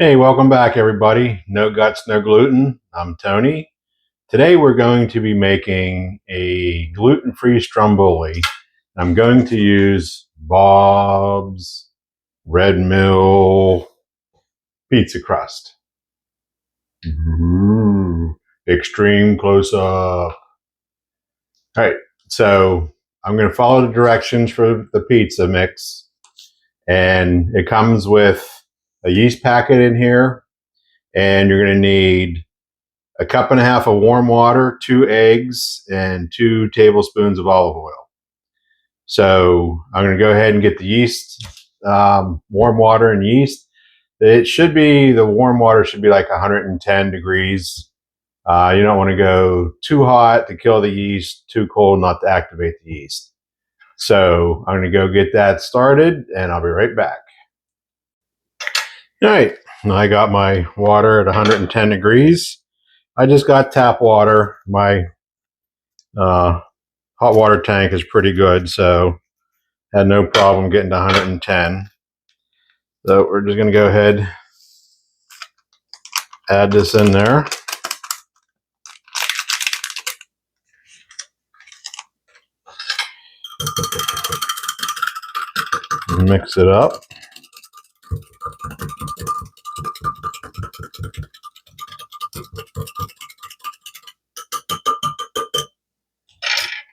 Hey, welcome back, everybody. No guts, no gluten. I'm Tony. Today we're going to be making a gluten-free stromboli. I'm going to use Bob's Red Mill pizza crust. Ooh, extreme close-up. All right, so I'm going to follow the directions for the pizza mix, and it comes with a yeast packet in here, and you're going to need a cup and a half of warm water, 2 eggs, and 2 tablespoons of olive oil. So I'm going to go ahead and get the yeast, warm water and yeast. The warm water should be like 110 degrees. You don't want to go too hot to kill the yeast, too cold not to activate the yeast. So I'm going to go get that started, and I'll be right back. All right, I got my water at 110 degrees. I just got tap water. My hot water tank is pretty good, so had no problem getting to 110. So we're just going to go ahead, add this in there. Mix it up.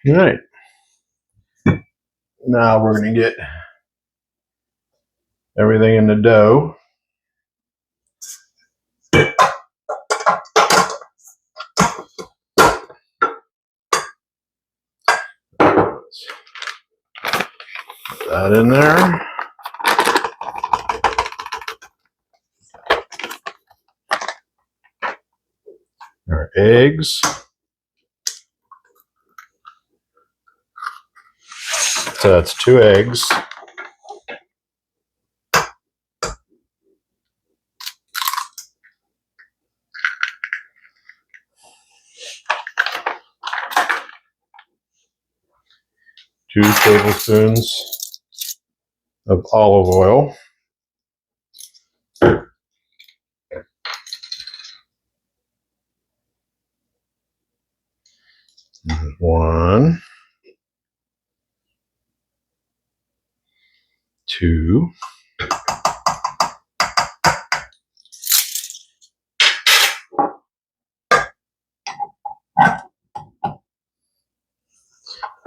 All right. Now we're going to get everything in the dough. Put that in there. Our eggs. So that's 2 eggs. Two tablespoons of olive oil. One, 2.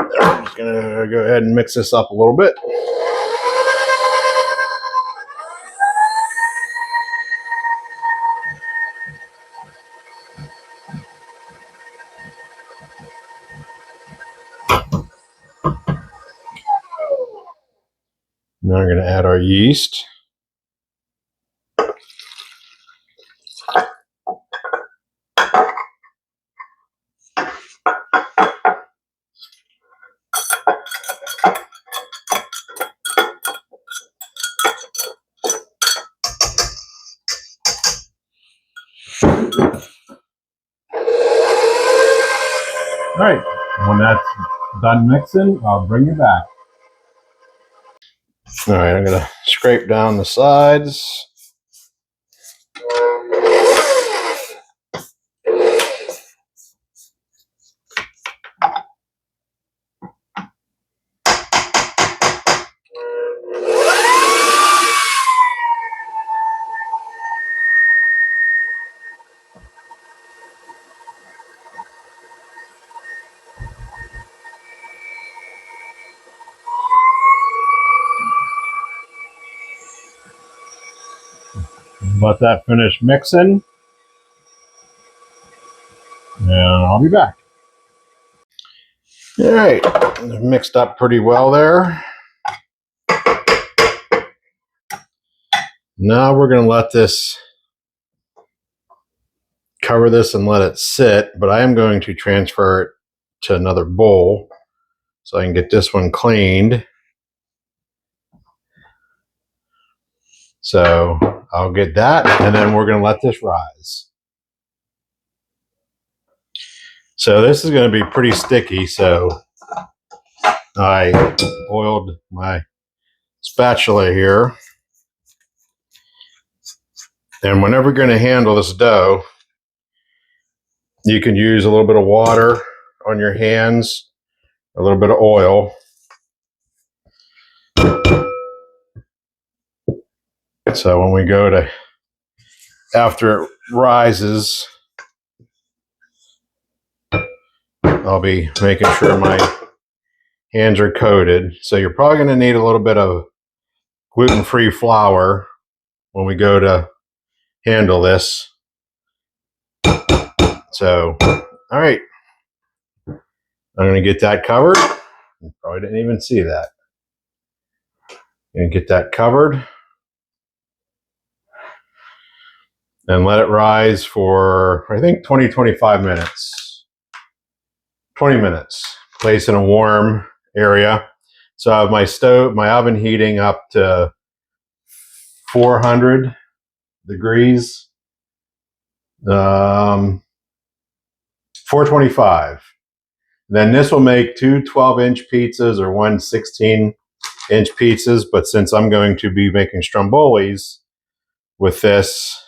I'm just going to go ahead and mix this up a little bit. Now we're going to add our yeast. All right, when that's done mixing, I'll bring you back. All right, I'm going to scrape down the sides. Let that finish mixing, and I'll be back. All right, mixed up pretty well there. Now we're going to let this, cover this and let it sit, but I am going to transfer it to another bowl so I can get this one cleaned. So I'll get that, and then we're going to let this rise. So this is going to be pretty sticky, so I oiled my spatula here. And whenever you're going to handle this dough, you can use a little bit of water on your hands, a little bit of oil. So when we go to, after it rises, I'll be making sure my hands are coated. So you're probably going to need a little bit of gluten-free flour when we go to handle this. So, all right. I'm going to get that covered. You probably didn't even see that. Going to get that covered and let it rise for, I think, 20-25 minutes. 20 minutes. Place in a warm area. So I have my stove, my oven heating up to 400 degrees. 425. Then this will make two 12-inch pizzas or one 16-inch pizzas. But since I'm going to be making strombolis with this,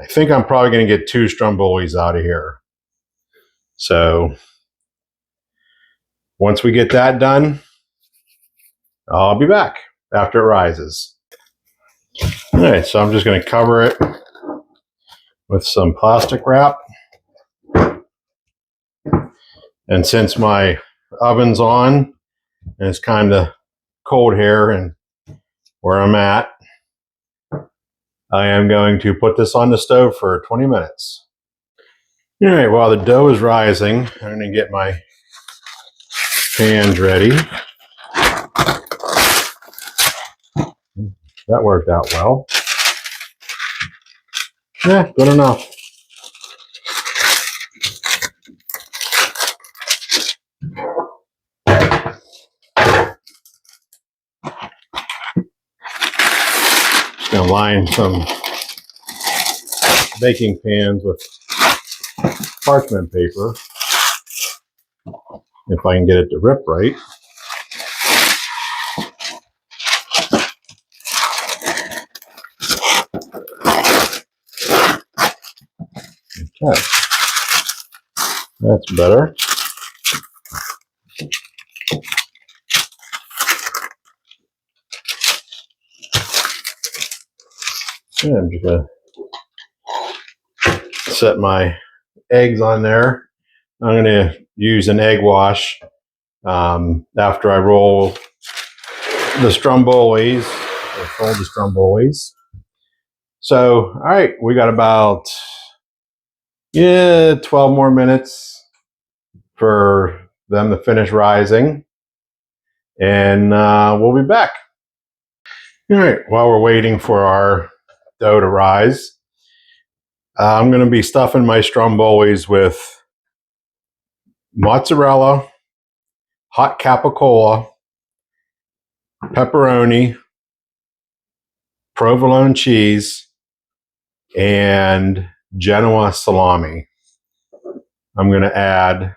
I think I'm probably going to get two strombolis out of here. So once we get that done, I'll be back after it rises. All right, so I'm just going to cover it with some plastic wrap. And since my oven's on and it's kind of cold here and where I'm at, I am going to put this on the stove for 20 minutes. All right, while the dough is rising, I'm going to get my pans ready. That worked out well. Yeah, good enough. Just going to line some baking pans with parchment paper if I can get it to rip right. Okay, that's better. Yeah, I'm just going to set my eggs on there. I'm going to use an egg wash after I roll the strombolis, or fold the strombolis. So, all right, we got about 12 more minutes for them to finish rising, and we'll be back. All right, while we're waiting for our dough to rise, I'm going to be stuffing my strombolis with mozzarella, hot capicola, pepperoni, provolone cheese, and Genoa salami. I'm going to add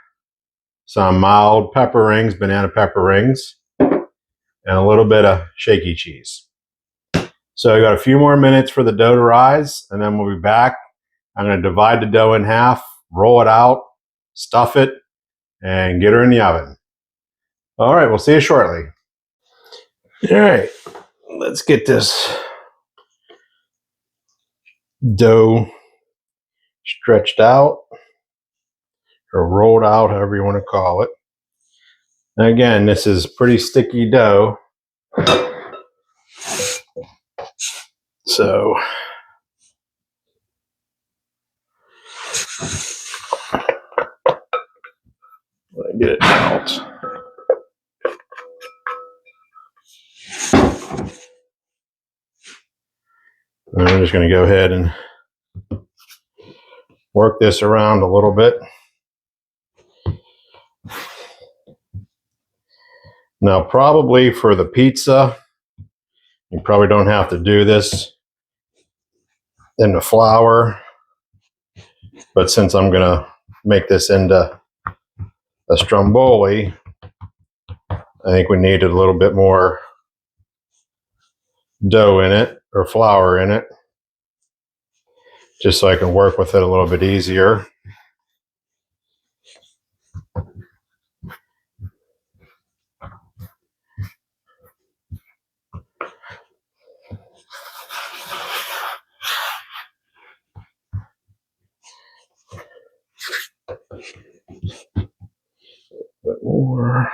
some mild pepper rings, banana pepper rings, and a little bit of shaky cheese. So I got a few more minutes for the dough to rise, and then we'll be back. I'm going to divide the dough in half, roll it out, stuff it, and get her in the oven. All right, we'll see you shortly. All right, let's get this dough stretched out or rolled out, however you want to call it. And again, this is pretty sticky dough. So let me get it out. And I'm just going to go ahead and work this around a little bit. Now, probably for the pizza, you probably don't have to do this in the flour. But since I'm going to make this into a stromboli, I think we needed a little bit more dough in it, or flour in it. just so I can work with it a little bit easier. Bit more.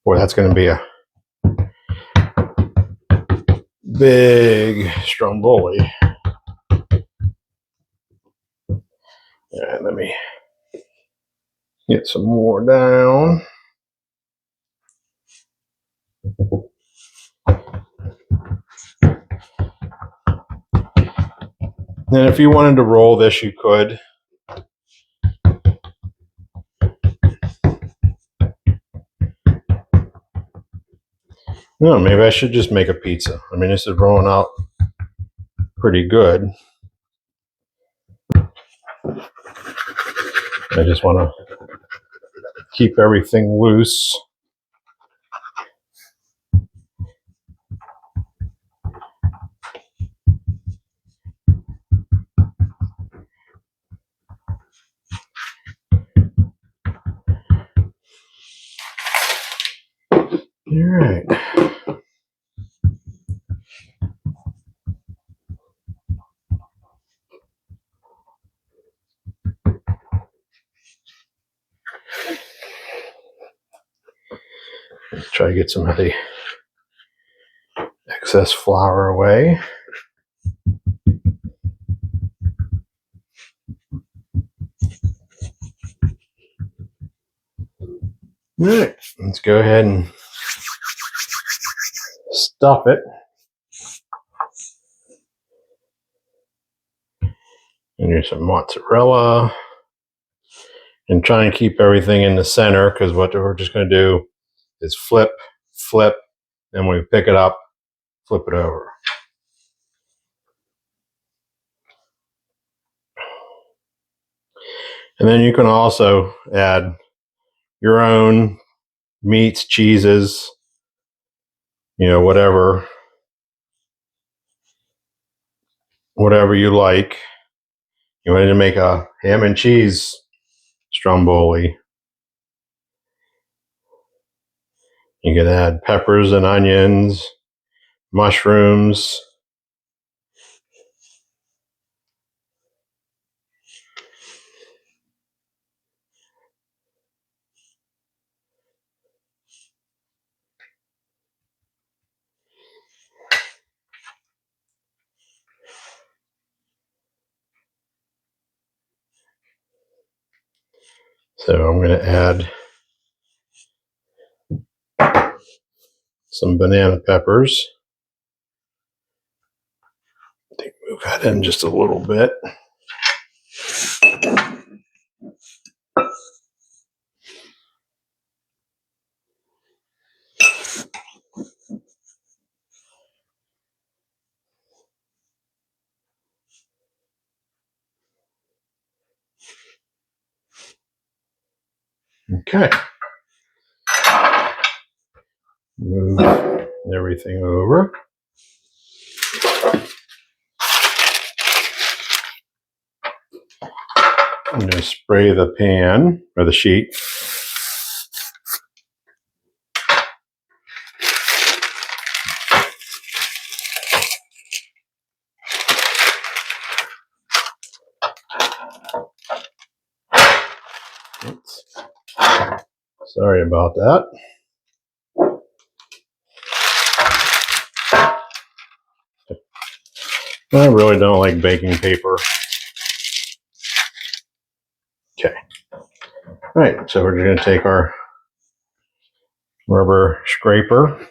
Boy, that's going to be a big Stromboli. And let me get some more down. And if you wanted to roll this, you could. No, maybe I should just make a pizza. I mean, this is rolling out pretty good. I just want to keep everything loose. All right. Let's try to get some of the excess flour away. All right, let's go ahead and stuff it. And here's some mozzarella. And try and keep everything in the center, because what we're just going to do is flip, and when we pick it up, flip it over. And then you can also add your own meats, cheeses, whatever you like. You wanted to make a ham and cheese Stromboli. You can add peppers and onions, mushrooms. So I'm going to add some banana peppers. I think move that in just a little bit. Okay. Move everything over. I'm going to spray the pan or the sheet. Oops. Sorry about that. I really don't like baking paper. Okay. All right, so we're going to take our rubber scraper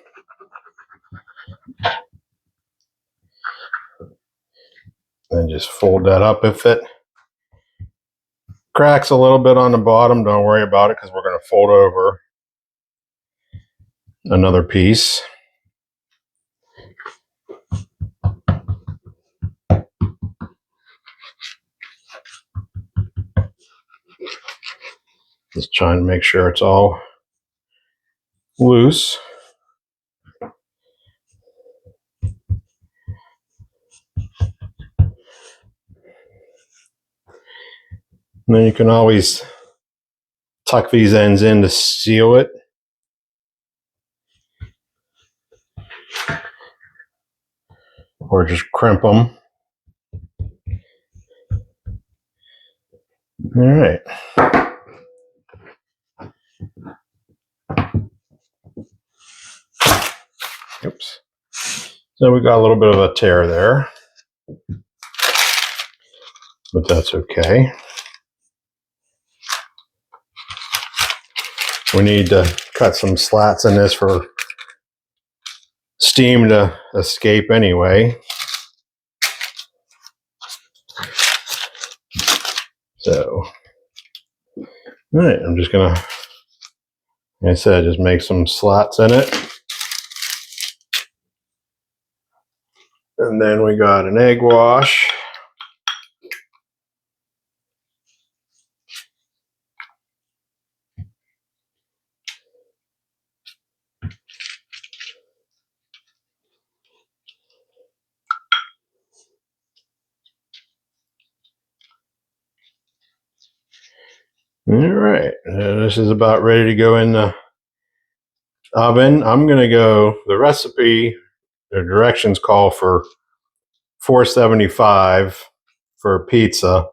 and just fold that up. If it cracks a little bit on the bottom, don't worry about it, because we're going to fold over another piece. Just trying to make sure it's all loose. And then you can always tuck these ends in to seal it. Or just crimp them. All right. Oops. So we got a little bit of a tear there, but that's okay. We need to cut some slats in this for steam to escape anyway. So, all right, I'm just gonna, like I said, just make some slats in it. And then we got an egg wash. All right, this is about ready to go in the oven. I'm gonna go, the recipe, the directions call for 475 for pizza.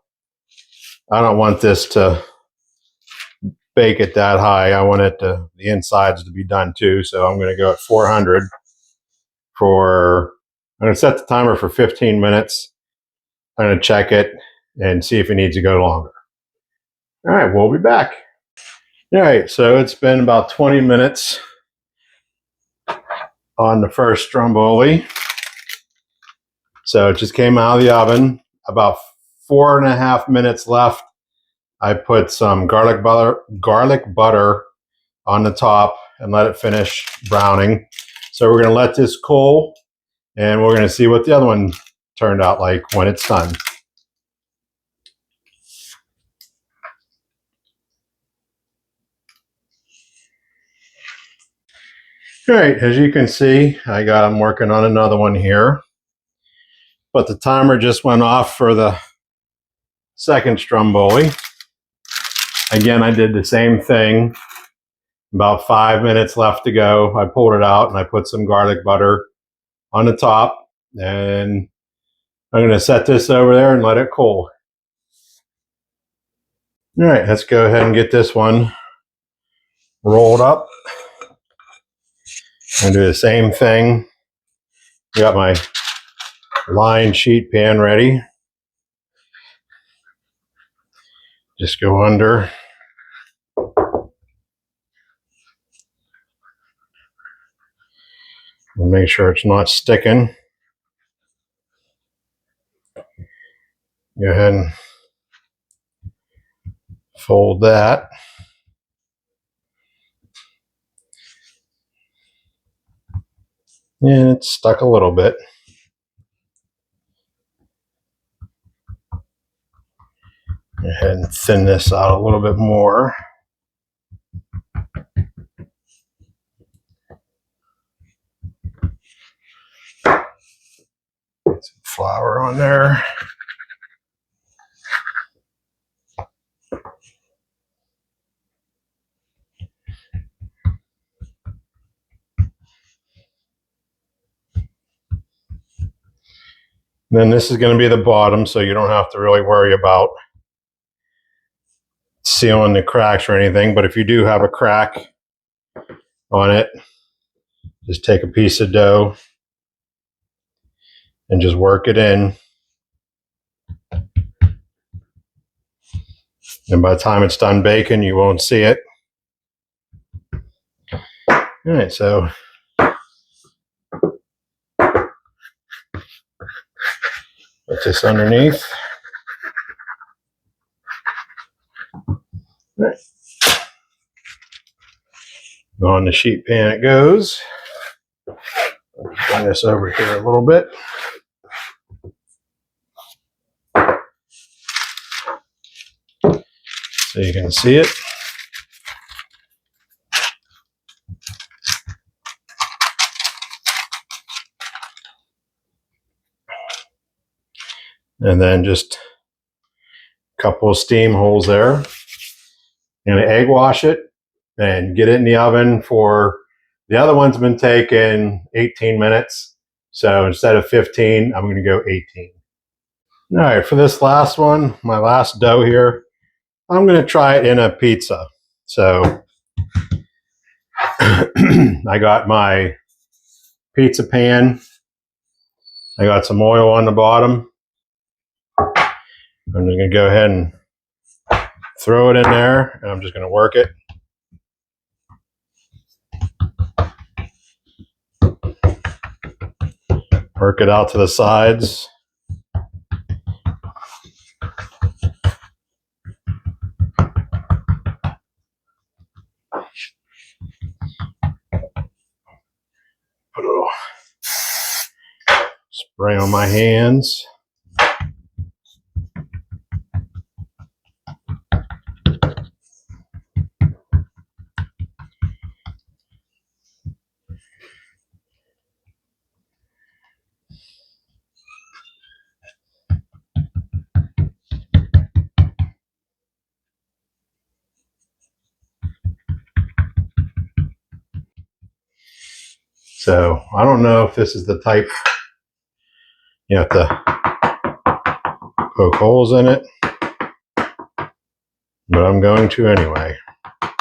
I don't want this to bake it that high. I want it to, the insides to be done too. So I'm going to go at 400 for, I'm going to set the timer for 15 minutes. I'm going to check it and see if it needs to go longer. All right, we'll be back. All right, so it's been about 20 minutes on the first stromboli. So it just came out of the oven. About 4.5 minutes left. I put some garlic butter on the top and let it finish browning. So we're going to let this cool and we're going to see what the other one turned out like when it's done. All right, as you can see, I'm working on another one here, but the timer just went off for the second stromboli. Again, I did the same thing. About 5 minutes left to go. I pulled it out and I put some garlic butter on the top, and I'm going to set this over there and let it cool. All right, let's go ahead and get this one rolled up and do the same thing. Got my lined sheet pan ready. Just go under. And make sure it's not sticking. Go ahead and fold that. Yeah, it's stuck a little bit. Go ahead and thin this out a little bit more. Get some flour on there. Then this is going to be the bottom, so you don't have to really worry about sealing the cracks or anything. But if you do have a crack on it, just take a piece of dough and just work it in. And by the time it's done baking, you won't see it. All right, so put this underneath. All right. On the sheet pan it goes. Bring this over here a little bit. So you can see it. And then just couple of steam holes there. I'm going to egg wash it and get it in the oven for, the other one's been taking 18 minutes. So instead of 15, I'm going to go 18. All right, for this last one, my last dough here, I'm going to try it in a pizza. So I got my pizza pan. I got some oil on the bottom. I'm just going to go ahead and throw it in there, and I'm just going to work it. Work it out to the sides. Put a little spray on my hands. So I don't know if this is the type you have to poke holes in it, but I'm going to anyway. All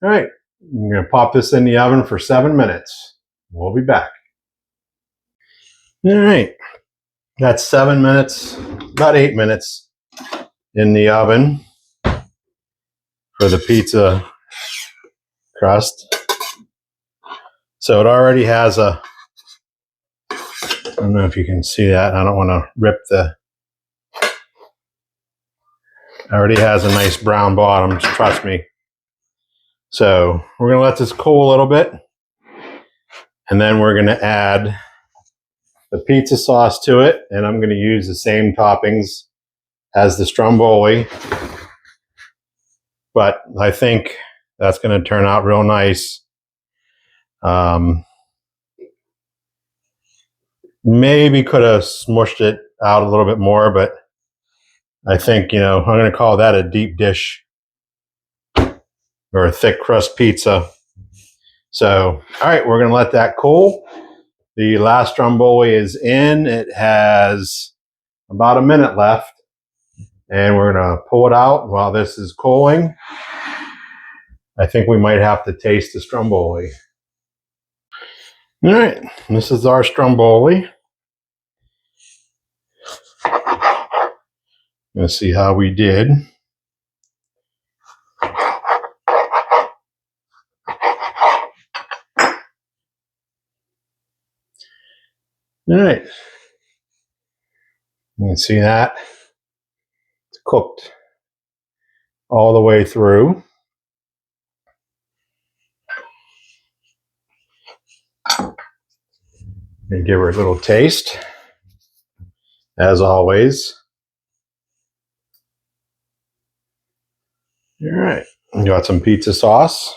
right, I'm going to pop this in the oven for 7 minutes. We'll be back. All right, that's 7 minutes, about 8 minutes in the oven for the pizza crust. So it already has a, I don't know if you can see that. I don't want to rip the, already has a nice brown bottom, trust me. So we're going to let this cool a little bit, and then we're going to add the pizza sauce to it, and I'm going to use the same toppings as the Stromboli, but I think that's going to turn out real nice. Maybe could have smushed it out a little bit more, but I think, you know, I'm going to call that a deep dish or a thick crust pizza. So, all right, we're going to let that cool. The last Stromboli is in. It has about a minute left, and we're going to pull it out while this is cooling. I think we might have to taste the Stromboli. All right, this is our Stromboli. Let's see how we did. All right, you can see that it's cooked all the way through. And give her a little taste, as always. All right, got some pizza sauce.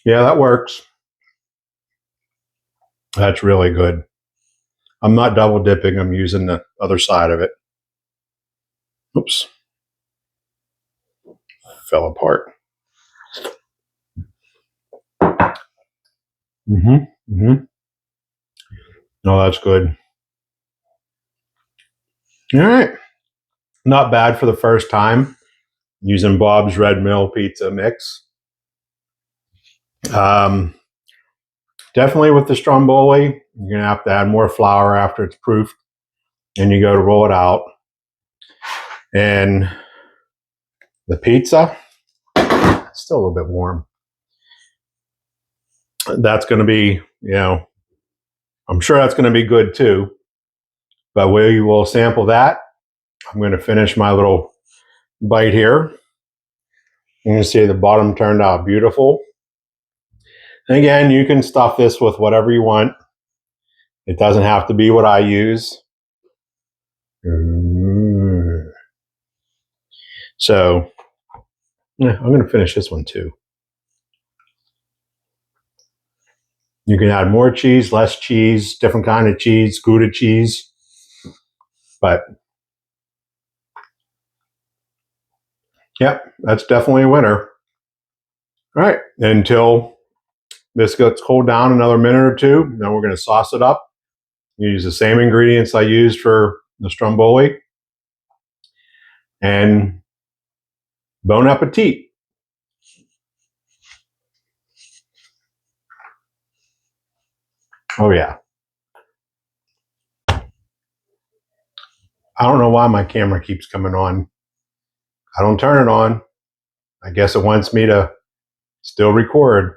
Yeah, that works. That's really good. I'm not double dipping, I'm using the other side of it. Oops. Fell apart. No, that's good. All right. Not bad for the first time using Bob's Red Mill pizza mix. Definitely with the Stromboli, you're going to have to add more flour after it's proofed, and you go to roll it out. And the pizza, it's still a little bit warm. That's going to be, you know, I'm sure that's going to be good too. But we will sample that. I'm going to finish my little bite here. You can see the bottom turned out beautiful. And again, you can stuff this with whatever you want. It doesn't have to be what I use. So, yeah, I'm going to finish this one too. You can add more cheese, less cheese, different kind of cheese, Gouda cheese. But yep, that's definitely a winner. All right, until this gets cooled down another minute or two, then we're going to sauce it up. Use the same ingredients I used for the Stromboli. And bon appetit. Oh yeah. I don't know why my camera keeps coming on. I don't turn it on. I guess it wants me to still record.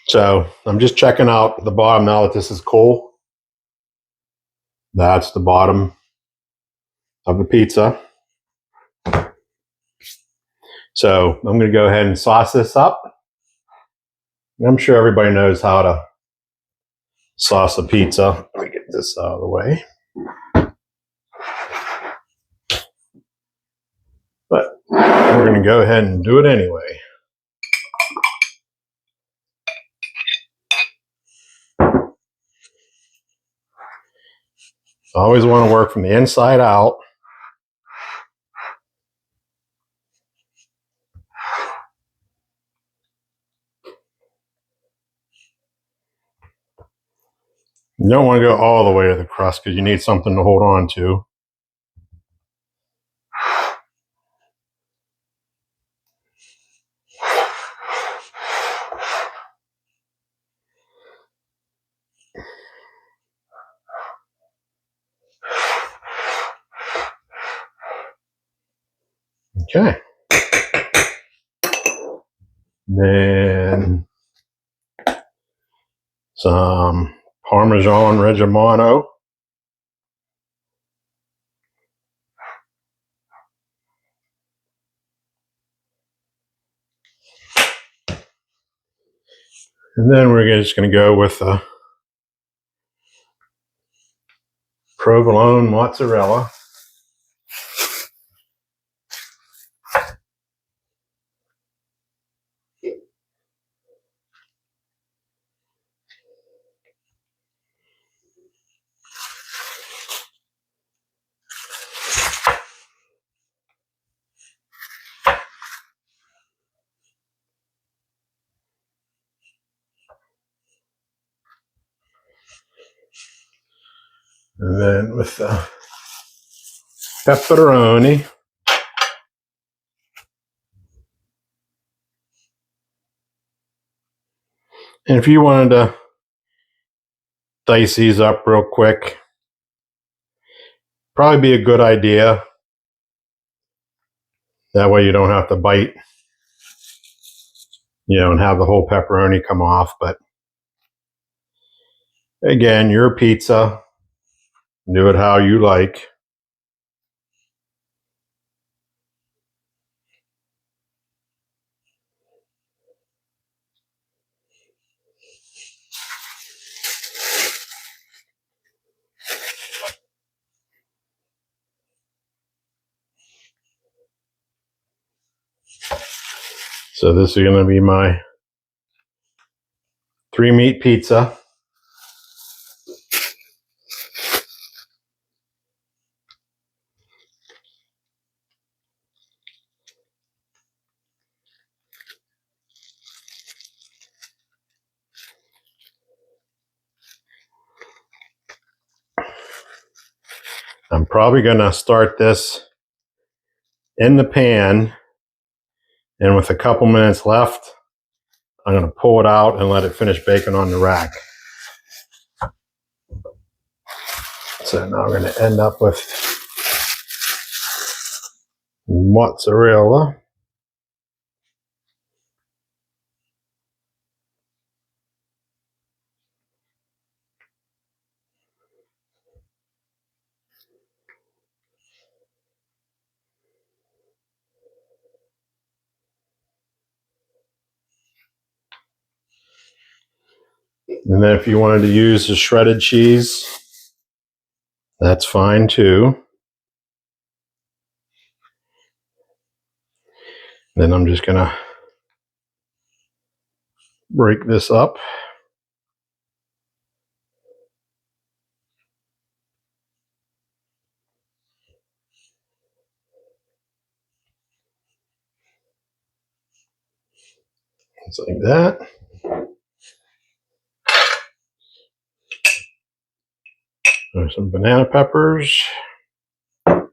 So I'm just checking out the bottom now that this is cool. That's the bottom of the pizza. So I'm going to go ahead and sauce this up. I'm sure everybody knows how to sauce a pizza. Let me get this out of the way. But we're going to go ahead and do it anyway. I always want to work from the inside out. You don't want to go all the way to the crust because you need something to hold on to. Okay. Then some Parmesan Reggiano. And then we're just going to go with the provolone mozzarella. And then with the pepperoni. And if you wanted to dice these up real quick, probably be a good idea. That way you don't have to bite, and have the whole pepperoni come off. But again, your pizza, do it how you like. So this is going to be my 3-meat pizza. I'm probably going to start this in the pan, and with a couple minutes left, I'm going to pull it out and let it finish baking on the rack. So now we're going to end up with mozzarella. And then if you wanted to use the shredded cheese, that's fine too. Then I'm just going to break this up. Just like that. There's some banana peppers. And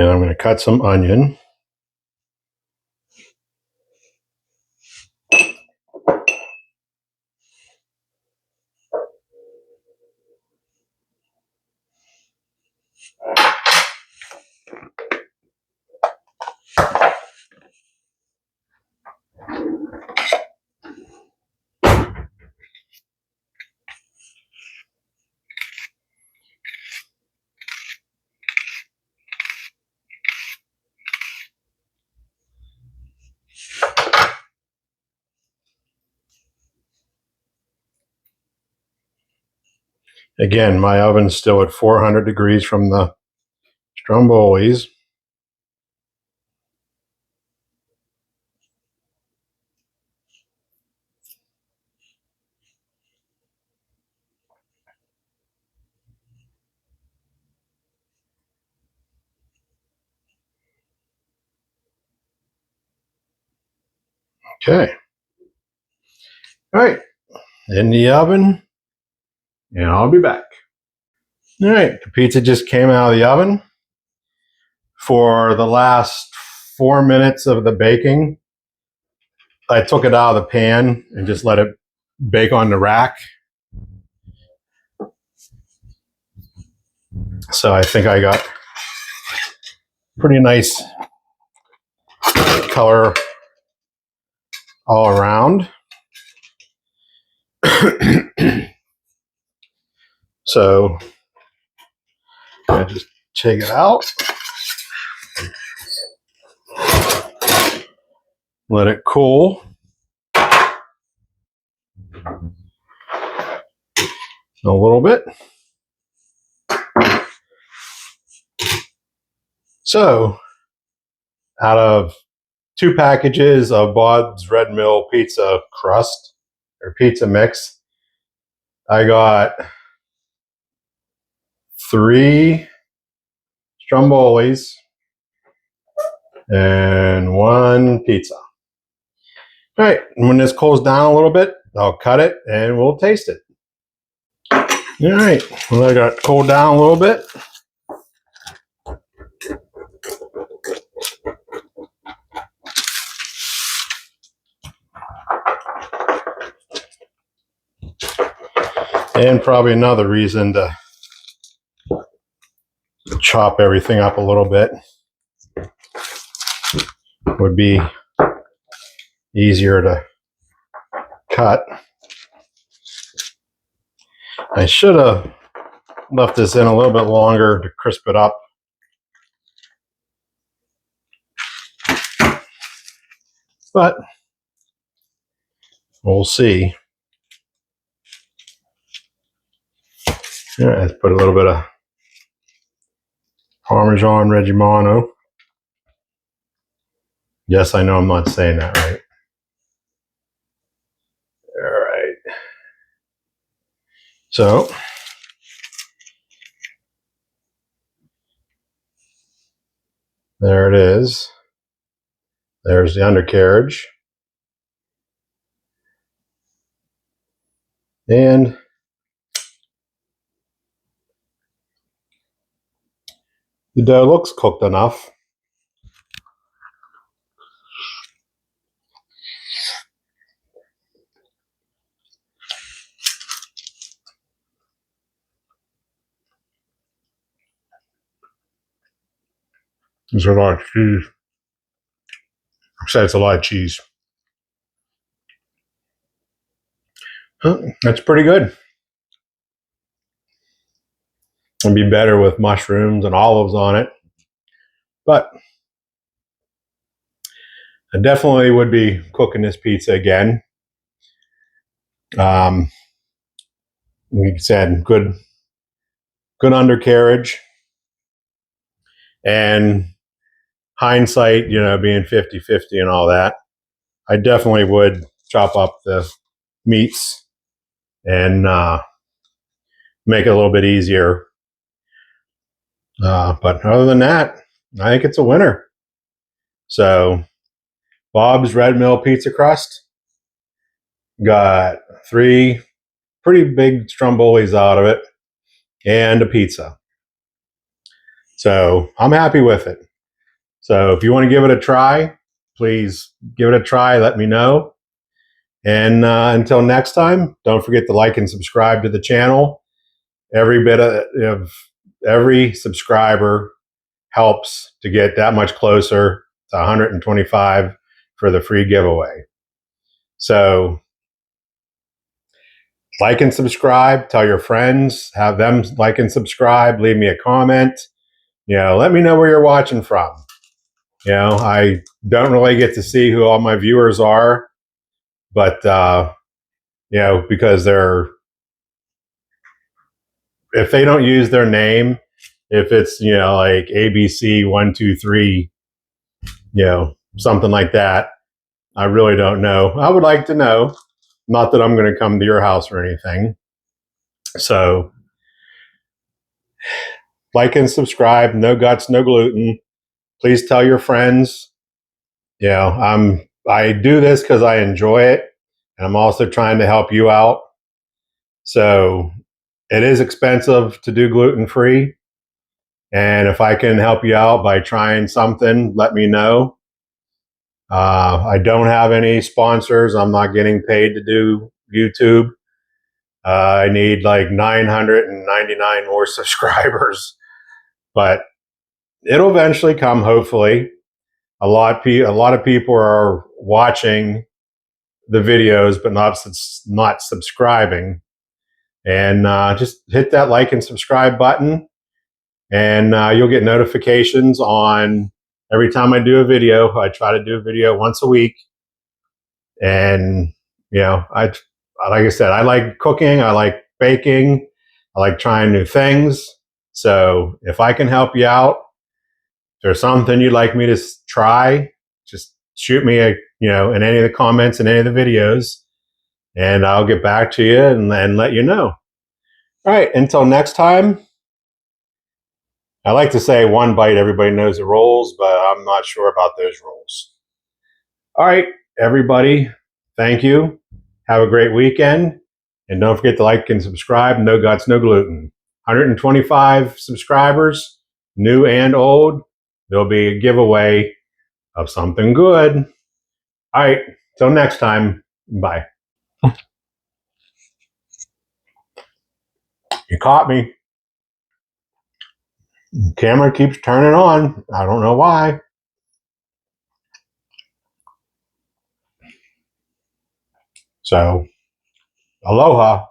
I'm going to cut some onion. Again, my oven's still at 400 degrees from the Strombolis. Okay. All right. In the oven, and I'll be back. All right. The pizza just came out of the oven. For the last 4 minutes of the baking, I took it out of the pan and just let it bake on the rack. So I think I got pretty nice color all around. So I just take it out, let it cool. A little bit. So out of 2 packages of Bud's Red Mill pizza crust or pizza mix, I got 3 Strombolis and 1 pizza. All right, and when this cools down a little bit, I'll cut it and we'll taste it. All right, well, I got cooled down a little bit. And probably another reason to chop everything up a little bit would be easier to cut. I should have left this in a little bit longer to crisp it up. But we'll see. Yeah, let's put a little bit of Parmesan Reggiano. Yes, I know I'm not saying that right. All right. So there it is. There's the undercarriage. And the dough looks cooked enough. There's a lot of cheese. It's a lot of cheese. That's pretty good. It'd be better with mushrooms and olives on it. But I definitely would be cooking this pizza again. Like I said, good undercarriage. And hindsight, being 50-50 and all that, I definitely would chop up the meats and make it a little bit easier. But other than that, I think it's a winner. So Bob's Red Mill Pizza Crust got 3 pretty big strombolis out of it and a pizza. So I'm happy with it. So if you want to give it a try, please give it a try. Let me know. And until next time, don't forget to like and subscribe to the channel. Every bit of every subscriber helps to get that much closer to 125 for the free giveaway. So like and subscribe, tell your friends, have them like and subscribe, leave me a comment. Let me know where you're watching from. I don't really get to see who all my viewers are, but because if they don't use their name, if it's like ABC123, something like that, I really don't know. I would like to know. Not that I'm going to come to your house or anything. So like and subscribe. No guts, no gluten. Please tell your friends. I do this because I enjoy it, and I'm also trying to help you out. So it is expensive to do gluten-free, and if I can help you out by trying something, let me know. I don't have any sponsors. I'm not getting paid to do YouTube. I need like 999 more subscribers, but it'll eventually come, hopefully. A lot of people are watching the videos but not subscribing. And just hit that like and subscribe button, and you'll get notifications on every time I do a video. I try to do a video once a week. And like I said, I like cooking, I like baking, I like trying new things. So if I can help you out, if there's something you'd like me to try, just shoot me in any of the comments in any of the videos, and I'll get back to you and let you know. All right, until next time. I like to say one bite, everybody knows the rules, but I'm not sure about those rules. All right, everybody, thank you. Have a great weekend. And don't forget to like and subscribe. No guts, no gluten. 125 subscribers, new and old. There'll be a giveaway of something good. All right, till next time. Bye. You caught me. The camera keeps turning on. I don't know why. So, aloha.